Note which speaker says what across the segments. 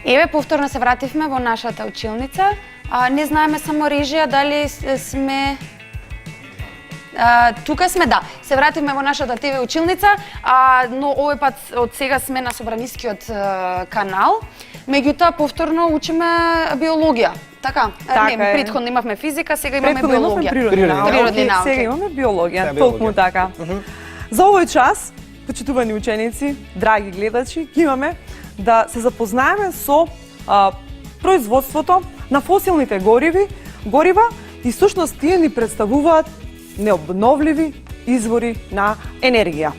Speaker 1: Еве, повторно се вративме во нашата училница. Не знаеме само режија, дали сме... тука сме, да. Се вративме во нашата ТВ училница, но овој пат од сега сме на Собранискиот канал. Меѓутоа, повторно учиме биологија. Така? Не, претходно имавме физика, сега имаме биологија.
Speaker 2: Природни науки. Сега имаме биологија, толку така. За овој час, почитувани ученици, драги гледачи, имаме да се запознаеме со производството на фосилните горива и всушност тие ни представуваат необновливи извори на енергија.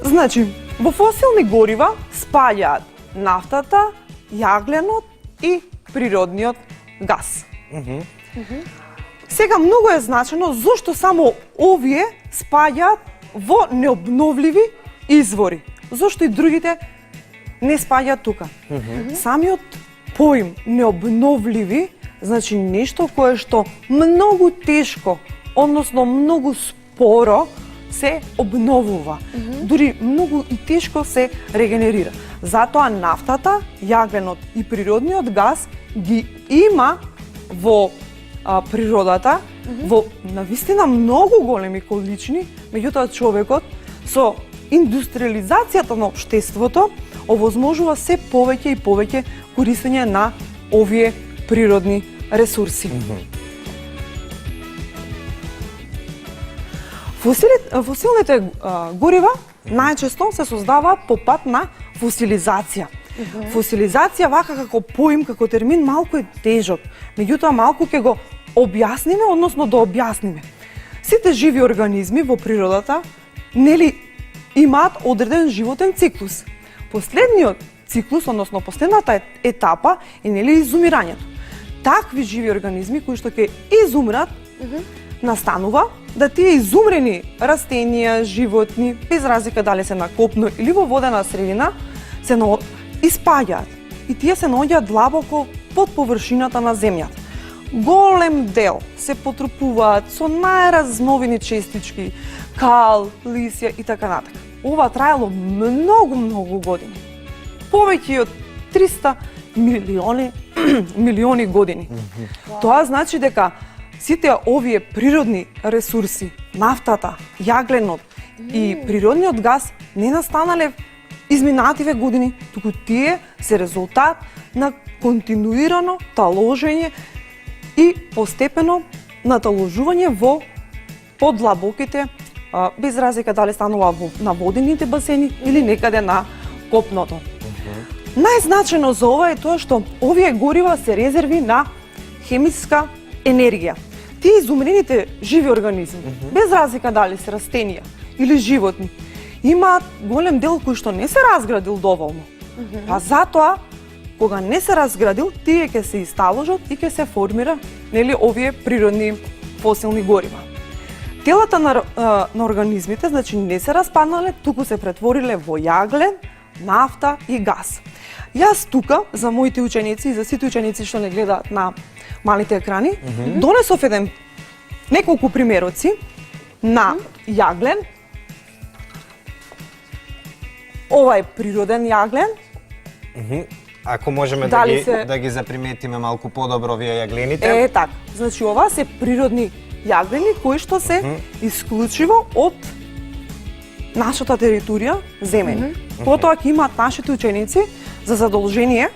Speaker 2: Значи, во фосилни горива спаѓаат нафтата, јагленот и природниот газ. Сега многу е значено зошто само овие спаѓаат во необновливи извори. Зошто и другите не спаѓаат тука. Самиот поим необновливи значи нешто кое што многу тешко, односно многу споро се обновува. Дури многу и тешко се регенерира. Затоа нафтата, јагленот и природниот газ ги има во природата во навистина многу големи количини, меѓутоа човекот со индустриализацијата на општеството овозможува се повеќе и повеќе користење на овие природни ресурси. Фосилните горива најчесто се создаваат по пат на фосилизација. Фосилизација вака како поим, како термин малку е тежок, меѓутоа малку ќе го објасниме, односно да објасниме. Сите живи организми во природата, нели, имаат одреден животен циклус. Последниот циклус, односно последната етапа е нели изумирањето. Такви живи организми кои што ќе изумрат, настанува да тие изумрени растенија, животни, без разлика дали се на копно или во водена средина, се испаѓаат и тие се наоѓаат длабоко под површината на земјата. Голем дел се потрупуваат со најразновини честички, кал, лисја и така натака. Ова траело многу години. Повеќе од 300 милиони години. Тоа значи дека сите овие природни ресурси, нафтата, јагленот и природниот газ не настанале изминативе години, туку тие се резултат на континуирано таложење и постепено наталожување во подлабоките, без разлика дали станува на водените басени или некаде на копното. Најзначено за ова е тоа што овие горива се резерви на хемиска енергија. Тие изумрените живи организми, без разлика дали се растенија или животни, имаат голем дел кој што не се разградил доволно. Па затоа, кога не се разградил, тие ќе се исталожат и ќе се формира, нели, овие природни фосилни горива. Телата на организмите, значи, не се распаднале, туку се претвориле во јаглен, нафта и газ. Јас тука, за моите ученици и за сите ученици што не гледаат на малите екрани, донесов неколку примероци на јаглен. Ова е природен јаглен.
Speaker 3: Ако можеме да ги заприметиме малку подобро овие јаглените.
Speaker 2: Така. Значи, ова се природни јаглени кои што се исклучиво од нашата територија земени. Потоа ќе имаат нашите ученици за задолжение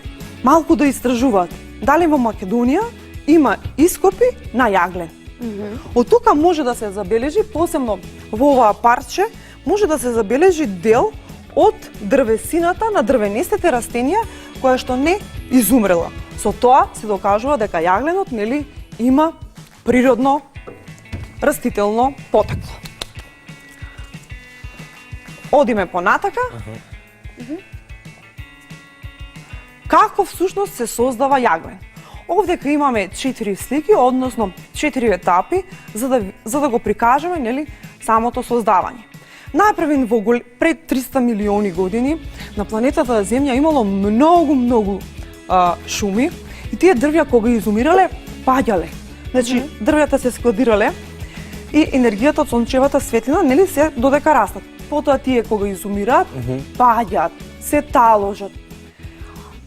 Speaker 2: малку да истражуваат дали во Македонија има ископи на јаглен. Од тука може да се забележи, посебно во оваа парче, може да се забележи дел од дрвесината на дрвенестите растенија која што не изумрела. Со тоа се докажува дека јагленот, нели, има природно растително потекло. Одиме понатака. Како всушност се создава јаглен? Овдека имаме 4 слики, односно 4 етапи за да го прикажеме, нели, самото создавање. Најпрвен пред 300 милиони години на планетата Земја имало многу шуми и тие дрвја кога изумирале, паѓале. Значи, дрвјата се складирале и енергијата од сончевата светлина, нели, се додека растат. Потоа тие кога изумираат, паѓаат, се таложат.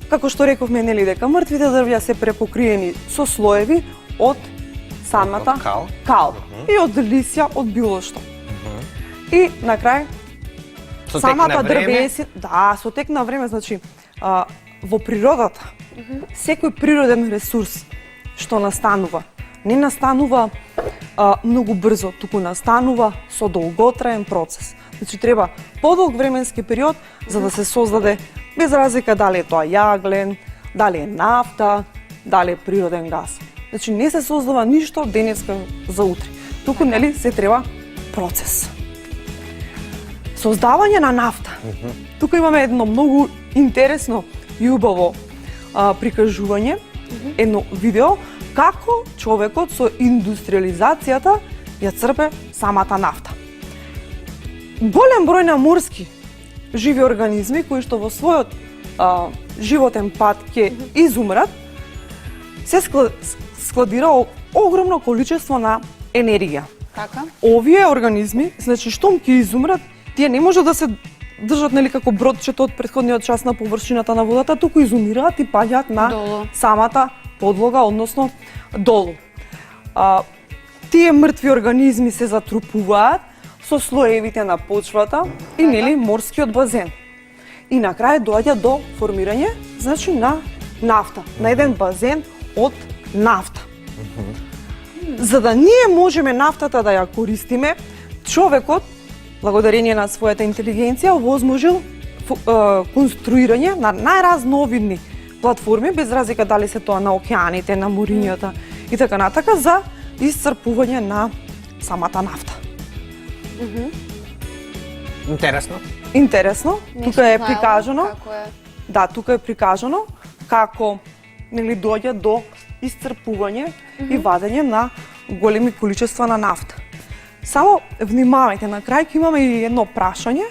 Speaker 2: Како што рековме, нели, дека мртвите дрвја се препокриени со слоеви од самата кал и од лисја, од било што. И на крај самата дрвесина, да, со тек на време, значи во природата секој природен ресурс што настанува, не настанува многу брзо, туку настанува со долготраен процес. Значи треба подолг временски период за да се создаде, без разлика дали е тоа јаглен, дали е нафта, дали е природен газ. Значи не се создава ништо денеска за утре. Туку, нели, се треба процес. Создавање на нафта. Тука имаме едно многу интересно и убаво прикажување, едно видео како човекот со индустриализацијата ја црпе самата нафта. Голем број на морски живи организми кои што во својот животен пат ќе изумрат, се складира огромно количество на енергија.
Speaker 1: Така?
Speaker 2: Овие организми, значи штом ќе изумрат, тие не може да се држат, нели, како бродчето од претходниот час на површината на водата, туку изумираат и паѓаат на самата подлога, односно долу. Тие мртви организми се затрупуваат со слоевите на почвата и, нели, морскиот базен. И на крај доаѓа до формирање, значи, на нафта, на еден базен од нафта. За да ние можеме нафтата да ја користиме, човекот, благодарение на својата интелигенција, овозможил конструирање на најразновидни платформи, без разлика дали се тоа на океаните, на морињата и така натака, за исцрпување на самата нафта.
Speaker 3: Интересно.
Speaker 1: Нешто
Speaker 2: Тука е прикажано.
Speaker 1: Како е?
Speaker 2: Да, тука е прикажано како, нели, доаѓа до исцрпување и вадење на големи количества на нафта. Само внимавајте, на крај ќе имаме и едно прашање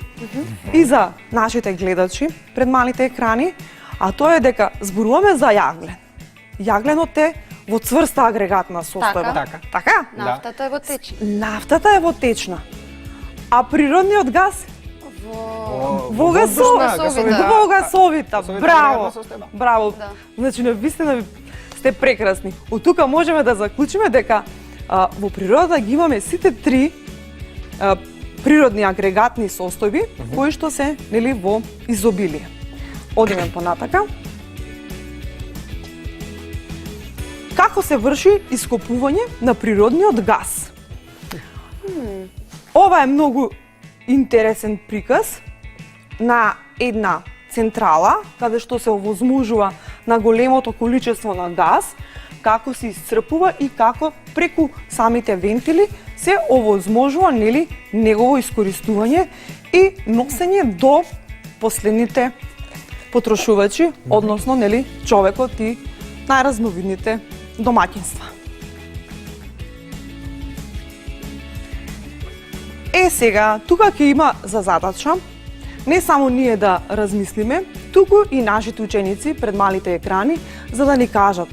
Speaker 2: и за нашите гледачи пред малите екрани, а тоа е дека зборуваме за јаглен. Јагленот е во цврста агрегатна состојба. Така?
Speaker 1: Нафтата е во течна.
Speaker 2: Нафтата е во течна. А природниот газ во гасовита. Браво. Браво. Значи, навистина сте прекрасни. Од тука можеме да заклучиме дека во природата ги имаме сите три природни агрегатни состојби кои што се, нели, во изобилие. Одиме понатака. Како се врши ископување на природниот газ? Ова е многу интересен приказ на една централа, каде што се овозможува на големото количество на газ, како се исцрпува и како преку самите вентили се овозможува, нели, негово искористување и носење до последните потрошувачи, односно, нели, човекот и најразновидните домаќинства. Сега, тука ќе има за задача не само ние да размислиме, туку и нашите ученици пред малите екрани, за да ни кажат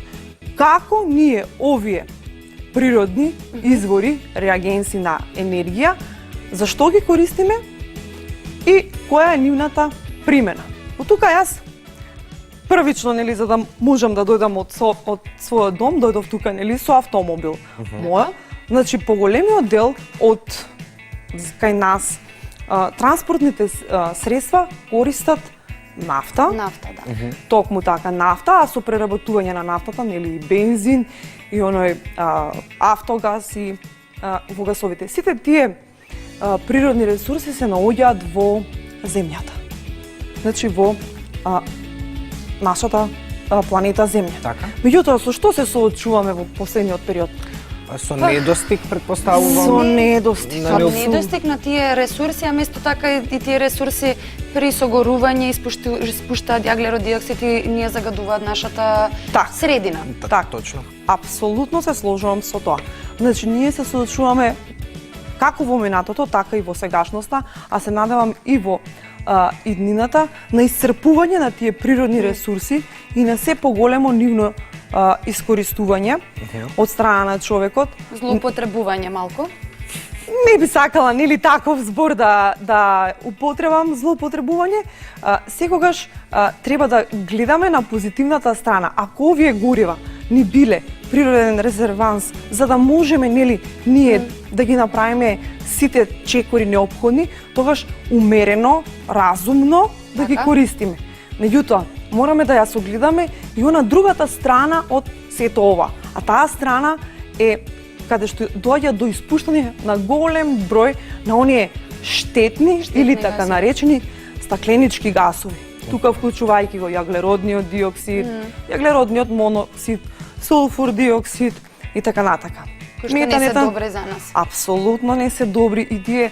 Speaker 2: како ние овие природни извори, реагенси на енергија, зашто ги користиме и која е нивната примена. Од тука јас првично, нели, за да можам да дојдам од својот дом, дојдов тука, нели, со автомобил моја. Значи, поголемиот дел од кај нас транспортните средства користат нафта.
Speaker 1: Нафта, да.
Speaker 2: Токму така нафта, а со преработување на нафтата, нели, и бензин, и оној автогаз и во гасовите. Сите тие природни ресурси се наоѓаат во земјата. Значи, во нашата планета Земја.
Speaker 3: Така.
Speaker 2: Меѓутоа, со што се соочуваме во последниот период?
Speaker 3: Со недостиг, предпоставувам.
Speaker 2: Со недостиг.
Speaker 1: Со недостиг на тие ресурси, а место така и тие ресурси при согорување испуштаат јаглерод диоксид и ние загадуваат нашата средина.
Speaker 2: Так,
Speaker 3: точно.
Speaker 2: Апсолутно се сложувам со тоа. Значи, ние се соочуваме како во минатото, така и во сегашноста, а се надевам и во иднината, на исцрпување на тие природни ресурси и на се поголемо нивно искористување од страна на човекот.
Speaker 1: Злоупотребување малку.
Speaker 2: не би сакала нели таков збор да употребам, злоупотребување. Секогаш треба да гледаме на позитивната страна. Ако овие горива ни биле природен резерванс, за да можеме нели ние да ги направиме сите чекори неопходни, тогаш умерено, разумно да ги користиме. Меѓутоа, мораме да ја согледаме и она другата страна од сето ова. А таа страна е каде што доаѓа до испуштање на голем број на оние штетни или така наречени стакленички гасови. Тука вклучувајќи го јаглеродниот диоксид, јаглеродниот моноксид, сулфур диоксид и така натака.
Speaker 1: Кои што не се добри за нас.
Speaker 2: Апсолутно не се добри и тие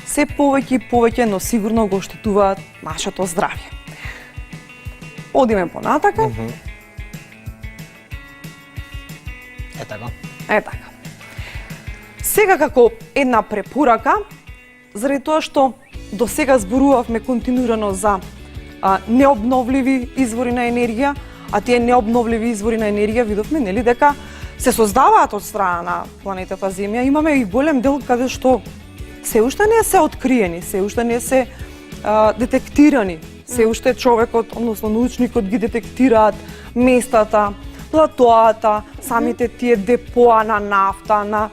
Speaker 2: се повеќе и повеќе, но сигурно го оштетуваат нашето здравје. Одиме понатака. Е така. Сега како една препорака, заради тоа што до сега зборувавме континуирано за необновливи извори на енергија, а тие необновливи извори на енергија видовме нели дека се создаваат од страна на планетата Земја. Имаме и голем дел каде што се уште не се откриени, се уште не се детектирани. Се уште човекот, односно научникот ги детектираат местата, платоата, самите тие депоа на нафта, на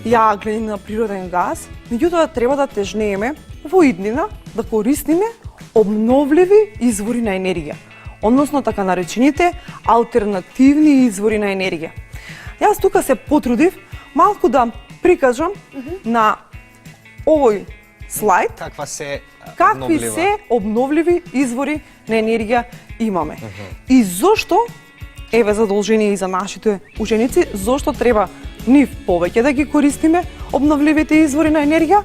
Speaker 2: јаглен, на природен газ. Меѓутоа треба да тежнееме во иднина да користиме обновливи извори на енергија, односно така наречените алтернативни извори на енергија. Јас тука се потрудив малку да прикажам на овој слайд какви се обновливи извори на енергија имаме. И зошто, еве задолжение и за нашите ученици, зошто треба нив повеќе да ги користиме обновливите извори на енергија,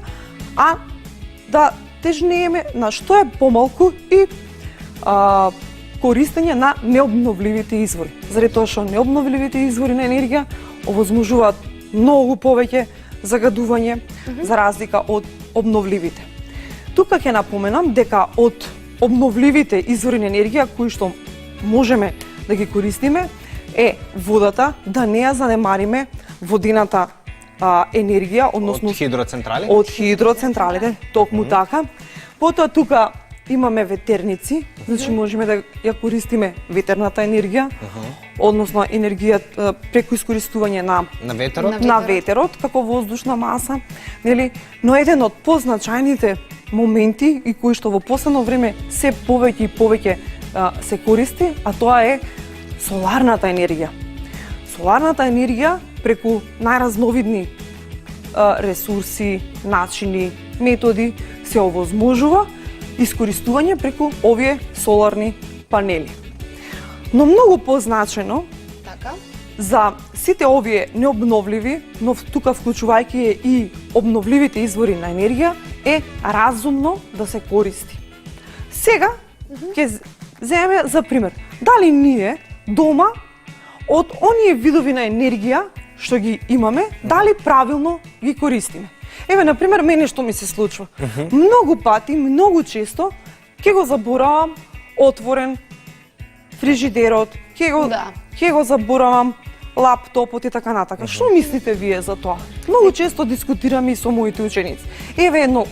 Speaker 2: а да тежнееме на што е помалку и користење на необновливите извори. Заради тоа што необновливите извори на енергија овозможуваат многу повеќе загадување за разлика од обновливите. Тука ќе напоменам дека од обновливите извори на енергија кои што можеме да ги користиме е водата, да не ја занемариме водената енергија, односно од хидроцентралите, токму така. Потоа тука имаме ветерници, значи можеме да ја користиме ветерната енергија, односно енергија преку искористување на ветерот како воздушна маса, нели? Но еден од позначајните моменти и кои што во последно време се повеќе и повеќе се користи, а тоа е соларната енергија. Соларната енергија преку најразновидни ресурси, начини, методи се овозможува искористување преку овие соларни панели. Но многу позначено за сите овие необновливи, но тука вклучувајќи и обновливите извори на енергија, е разумно да се користи. Сега ќе земеме за пример. Дали ние дома од оние видови на енергија што ги имаме, дали правилно ги користиме? Еве, например, мене што ми се случува. Многу пати, многу често, ќе го заборавам отворен фрижидерот, ќе го заборавам лаптопот и така натака. Што мислите вие за тоа? Многу често дискутирам и со моите ученици. Еве едно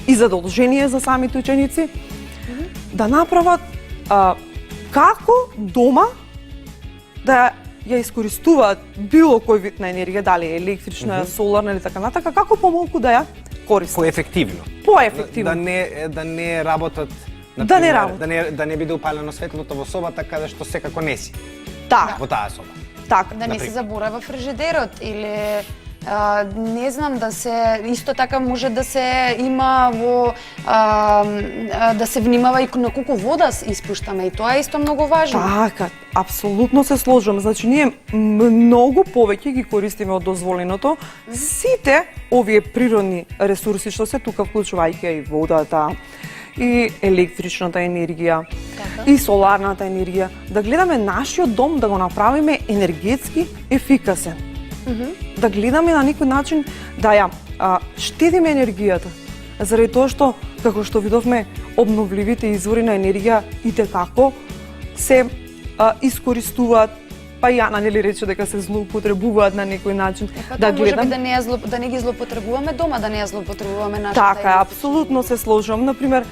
Speaker 2: и задолжение за самите ученици да направат како дома да ја искористуваат било кој вид на енергија, дали е електрична, соларна или така натака, како помалку да ја користат.
Speaker 3: Поефективно.
Speaker 2: Поефективно.
Speaker 3: Да не работат, да не биде упалено светлото во собата каде што секако не си. Во таа соба.
Speaker 2: Така.
Speaker 1: Да не се заборава фрижидерот или не знам, да се исто така може да се има во да се внимава и на колку вода испуштаме, и тоа е исто многу важно.
Speaker 2: Така, апсолутно се сложувам. Значи ние многу повеќе ги користиме од дозволеното сите овие природни ресурси што се тука, вклучувајќи и водата, и електричната енергија, и соларната енергија, да гледаме нашиот дом да го направиме енергетски ефикасен. Да гледаме на некој начин да ја штедиме енергијата, заради тоа што, како што видовме, обновливите извори на енергија итекако се искористуваат па и Ана нели рече дека се злоупотребуваат на некој начин.
Speaker 1: Да гледам. Може би да не ги злоупотребуваме дома, да не ја злоупотребуваме нашата.
Speaker 2: Така, апсолутно се сложувам. Например,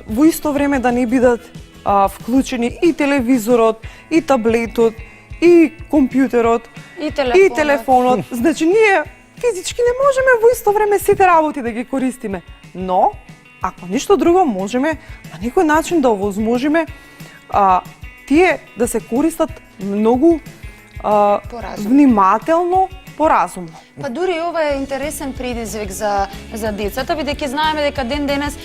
Speaker 2: во исто време да не бидат вклучени и телевизорот, и таблетот, и компјутерот, и телефонот. Значи, ние физички не можеме во исто време сите работи да ги користиме. Но, ако ништо друго, можеме на некој начин да овозможиме тие да се користат многу внимателно, поразумно.
Speaker 1: Па дури ова е интересен предизвик за децата, бидејќи знаеме дека ден денес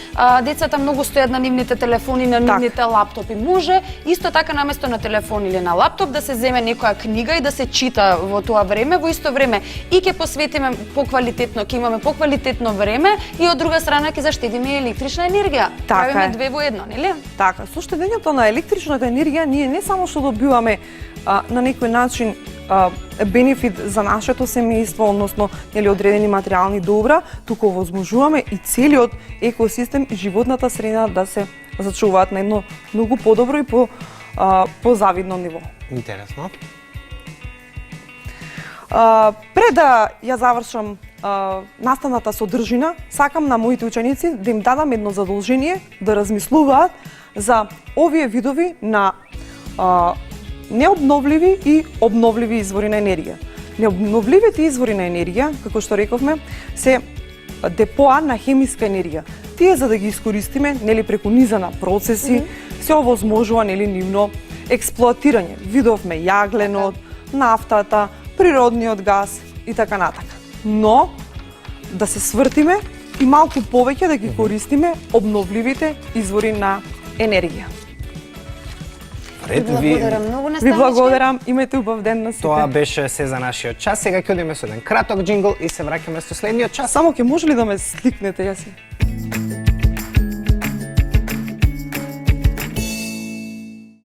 Speaker 1: децата многу стојат на нивните телефони, на нивните лаптопи. Може исто така наместо на телефон или на лаптоп да се земе некоја книга и да се чита во тоа време, во исто време и ќе посветиме поквалитетно, ќе имаме поквалитетно време и од друга страна ќе заштедиме електрична енергија. Правиме две во едно, нели?
Speaker 2: Така, со штедењето на електричната енергија ние не само што добиваме на некој начин бенефит за нашето семејство, односно нели одредени материјални добра, туку овозможуваме и целиот екосистем и животната средина да се зачуваат на едно многу подобро и позавидно ниво.
Speaker 3: Интересно.
Speaker 2: Пред да ја завршам наставната содржина, сакам на моите ученици да им дадам едно задолжение да размислуваат за овие видови на необновливи и обновливи извори на енергија. Необновливите извори на енергија, како што рековме, се депоа на хемиска енергија. Тие за да ги искористиме, нели преку низа на процеси, се овозможува нели нивно експлоатирање. Видовме јагленот, нафтата, природниот газ и така натака. Но да се свртиме и малку повеќе да ги користиме обновливите извори на енергија. Ви благодарам, имајте убав ден на сите.
Speaker 3: Тоа беше се за нашиот час. Сега ќе одиме со еден краток џингл и се враќаме со следниот час.
Speaker 2: Само ќе може ли да ме сликнете, јаси?